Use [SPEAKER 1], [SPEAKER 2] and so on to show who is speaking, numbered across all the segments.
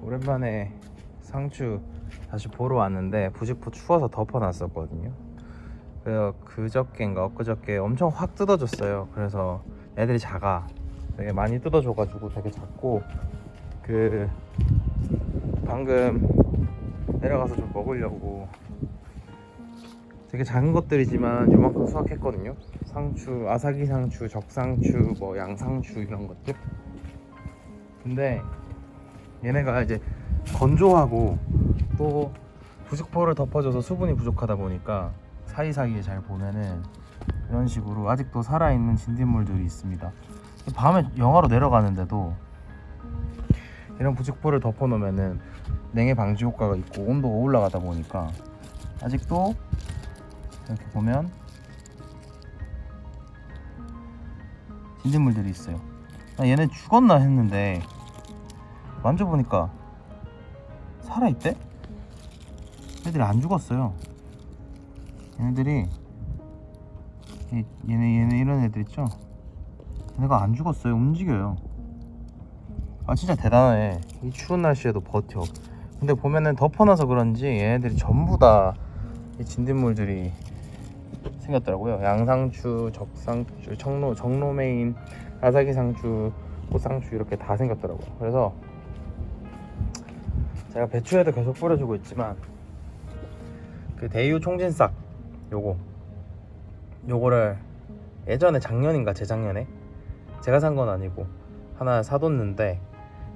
[SPEAKER 1] 오랜만에 상추 다시 보러 왔는데 부직포 추워서 덮어놨었거든요. 그래서 그저께인가 엊그저께 엄청 확 뜯어졌어요. 그래서 애들이 작아, 되게 많이 뜯어줘가지고 되게 작고, 그 방금 내려가서 좀 먹으려고 되게 작은 것들이지만 요만큼 수확했거든요. 상추, 아사기 상추, 적상추, 뭐 양상추 이런 것들. 근데 얘네가 이제 건조하고 또 부직포를 덮어줘서 수분이 부족하다 보니까 사이사이에 잘 보면은 이런 식으로 아직도 살아있는 진딧물들이 있습니다. 밤에 영하로 내려가는데도 이런 부직포를 덮어 놓으면은 냉해 방지 효과가 있고 온도가 올라가다 보니까 아직도 이렇게 보면 진딧물들이 있어요. 얘네 죽었나 했는데 만져보니까 살아있대? 얘들이 안 죽었어요. 얘네들이 얘네 이런 애들 있죠? 얘네가 안 죽었어요. 움직여요. 아 진짜 대단해. 이 추운 날씨에도 버텨. 근데 보면은 덮어놔서 그런지 얘네들이 전부 다 이 진딧물들이 생겼더라고요. 양상추, 적상추, 정로메인, 아사기 상추, 꽃상추 이렇게 다 생겼더라고요. 그래서 제가 배추에도 계속 뿌려주고 있지만 그 대유 총진싹 요거를 예전에 작년인가 재작년에 제가 산 건 아니고 하나 사뒀는데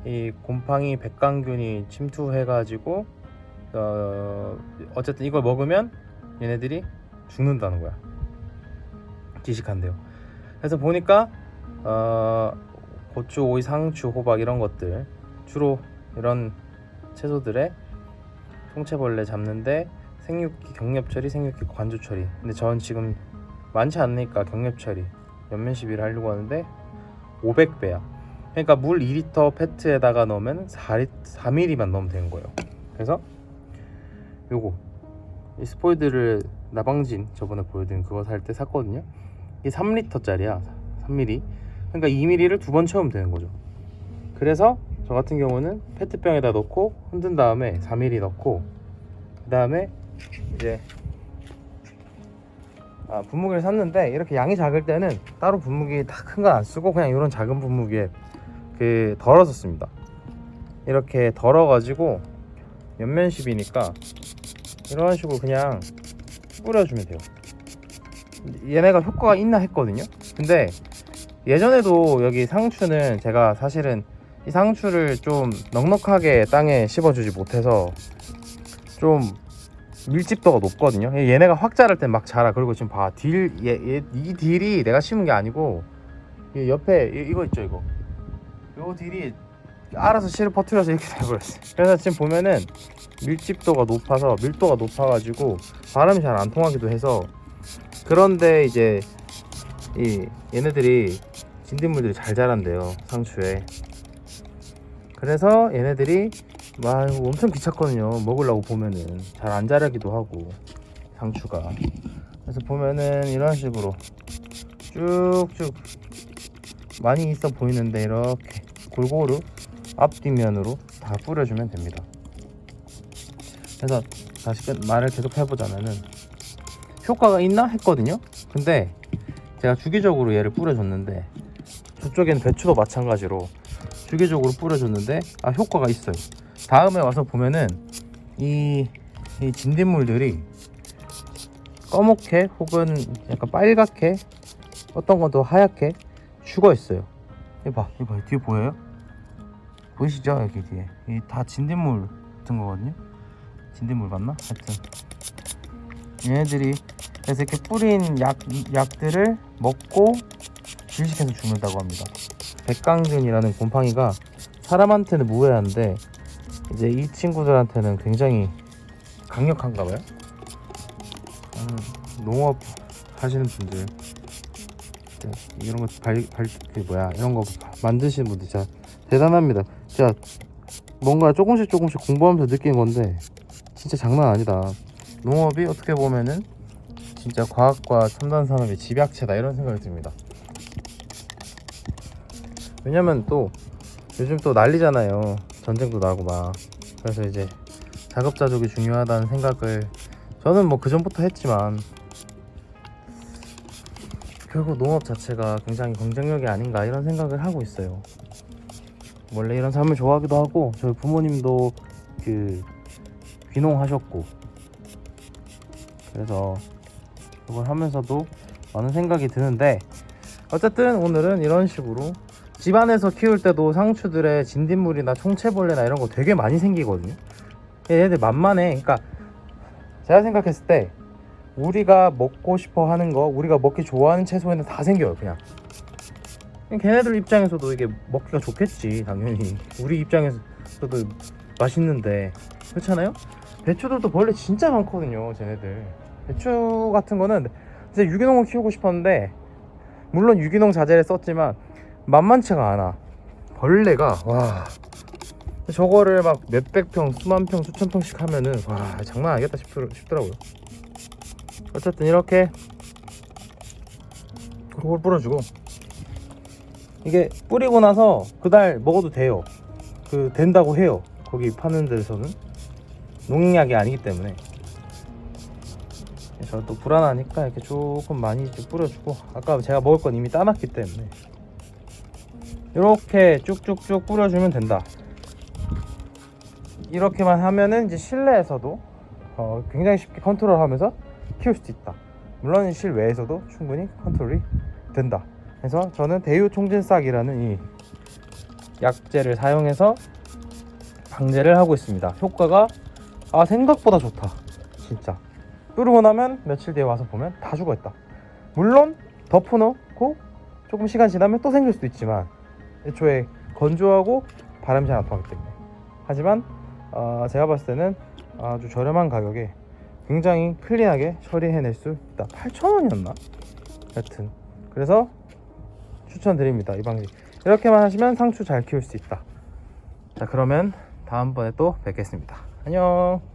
[SPEAKER 1] 이 곰팡이 백광균이 침투해가지고 어쨌든 이걸 먹으면 얘네들이 죽는다는 거야. 기식한대요. 그래서 보니까 고추, 오이, 상추, 호박 이런 것들 주로 이런 채소들의 통채벌레 잡는데 생육기, 경렵처리, 생육기, 관조처리. 근데 전 지금 많지 않으니까 경렵처리 연면 시비를 하려고 하는데 500배야. 그러니까 물 2리터 페트에다가 넣으면 4ml만 넣으면 되는 거예요. 그래서 요거 이 스포이드를 나방진 저번에 보여드린 그거 살 때 샀거든요. 이게 3리터짜리야. 3ml. 그러니까 2ml를 두 번 채우면 되는 거죠. 그래서 저 같은 경우는 페트병에다 넣고 흔든 다음에 4ml 넣고 그 다음에 이제 분무기를 샀는데 이렇게 양이 작을 때는 따로 분무기 다 큰 건 안 쓰고 그냥 이런 작은 분무기에 그 덜어서 씁니다. 이렇게 덜어가지고 연면십이니까 이런 식으로 그냥 뿌려주면 돼요. 얘네가 효과가 있나 했거든요. 근데 예전에도 여기 상추는 제가 사실은 이 상추를 좀 넉넉하게 땅에 심어주지 못해서 좀 밀집도가 높거든요. 얘네가 확 자랄 땐 막 자라. 그리고 지금 봐, 이 딜이 내가 심은 게 아니고 옆에 이거 있죠, 이거. 요 딜이 알아서 씨를 퍼뜨려서 이렇게 돼버렸어요. 그래서 지금 보면은 밀집도가 높아서 밀도가 높아가지고 바람이 잘 안 통하기도 해서. 그런데 이제 얘네들이 진딧물들이 잘 자란대요, 상추에. 그래서 얘네들이 막 엄청 귀찮거든요. 먹으려고 보면은 잘 안 자라기도 하고 상추가. 그래서 보면은 이런 식으로 쭉쭉 많이 있어 보이는데 이렇게 골고루 앞뒷면으로 다 뿌려주면 됩니다. 그래서 다시 말을 계속 해보자면은 효과가 있나 했거든요. 근데 제가 주기적으로 얘를 뿌려줬는데 저쪽에는 배추도 마찬가지로 주기적으로 뿌려줬는데 효과가 있어요. 다음에 와서 보면은 이 진딧물들이 검게 혹은 약간 빨갛게, 어떤 건 더 하얗게 죽어 있어요. 이봐 뒤에 보여요? 보이시죠? 여기 뒤에 이 다 진딧물 같은 거거든요. 진딧물 맞나? 하여튼 얘네들이 그래서 이렇게 뿌린 약들을 먹고 질식해서 죽는다고 합니다. 백광균이라는 곰팡이가 사람한테는 무해한데 이제 이 친구들한테는 굉장히 강력한가 봐요. 농업 하시는 분들 이런 거 이런 거 만드시는 분들 진짜 대단합니다. 진짜 뭔가 조금씩 공부하면서 느낀 건데 진짜 장난 아니다. 농업이 어떻게 보면은 진짜 과학과 첨단 산업의 집약체다, 이런 생각이 듭니다. 왜냐면 또 요즘 또 난리잖아요. 전쟁도 나고 막. 그래서 이제 자급자족이 중요하다는 생각을 저는 뭐 그전부터 했지만 결국 농업 자체가 굉장히 경쟁력이 아닌가 이런 생각을 하고 있어요. 원래 이런 삶을 좋아하기도 하고 저희 부모님도 그 귀농하셨고 그래서 그걸 하면서도 많은 생각이 드는데 어쨌든 오늘은 이런 식으로 집안에서 키울 때도 상추들의 진딧물이나 총채벌레나 이런 거 되게 많이 생기거든요. 얘네들 만만해. 그러니까 제가 생각했을 때 우리가 먹고 싶어 하는 거, 우리가 먹기 좋아하는 채소에는 다 생겨요. 그냥 걔네들 입장에서도 이게 먹기가 좋겠지. 당연히 우리 입장에서도 맛있는데 그렇잖아요. 배추들도 벌레 진짜 많거든요. 쟤네들 배추 같은 거는 진짜 유기농을 키우고 싶었는데 물론 유기농 자재를 썼지만 만만치가 않아. 벌레가 와 저거를 막 몇백 평, 수만 평, 수천 평씩 하면은 와 장난 아니겠다 싶더라고요. 어쨌든 이렇게 그걸 뿌려주고 이게 뿌리고 나서 그달 먹어도 돼요. 된다고 해요. 거기 파는 데서는 농약이 아니기 때문에. 저 또 불안하니까 이렇게 조금 많이 좀 뿌려주고 아까 제가 먹을 건 이미 따놨기 때문에 이렇게 쭉쭉쭉 뿌려주면 된다. 이렇게만 하면은 이제 실내에서도 굉장히 쉽게 컨트롤하면서 키울 수 있다. 물론 실외에서도 충분히 컨트롤이 된다. 그래서 저는 대유 총진싹이라는 이 약재를 사용해서 방제를 하고 있습니다. 효과가 생각보다 좋다. 진짜 뿌리고 나면 며칠 뒤에 와서 보면 다 죽어있다. 물론 덮어놓고 조금 시간 지나면 또 생길 수도 있지만 애초에 건조하고 바람이 잘 안 통하기 때문에. 하지만 제가 봤을 때는 아주 저렴한 가격에 굉장히 클린하게 처리해낼 수 있다. 8,000원이었나? 여튼 그래서 추천드립니다. 이 방식 이렇게만 하시면 상추 잘 키울 수 있다. 자 그러면 다음번에 또 뵙겠습니다. 안녕.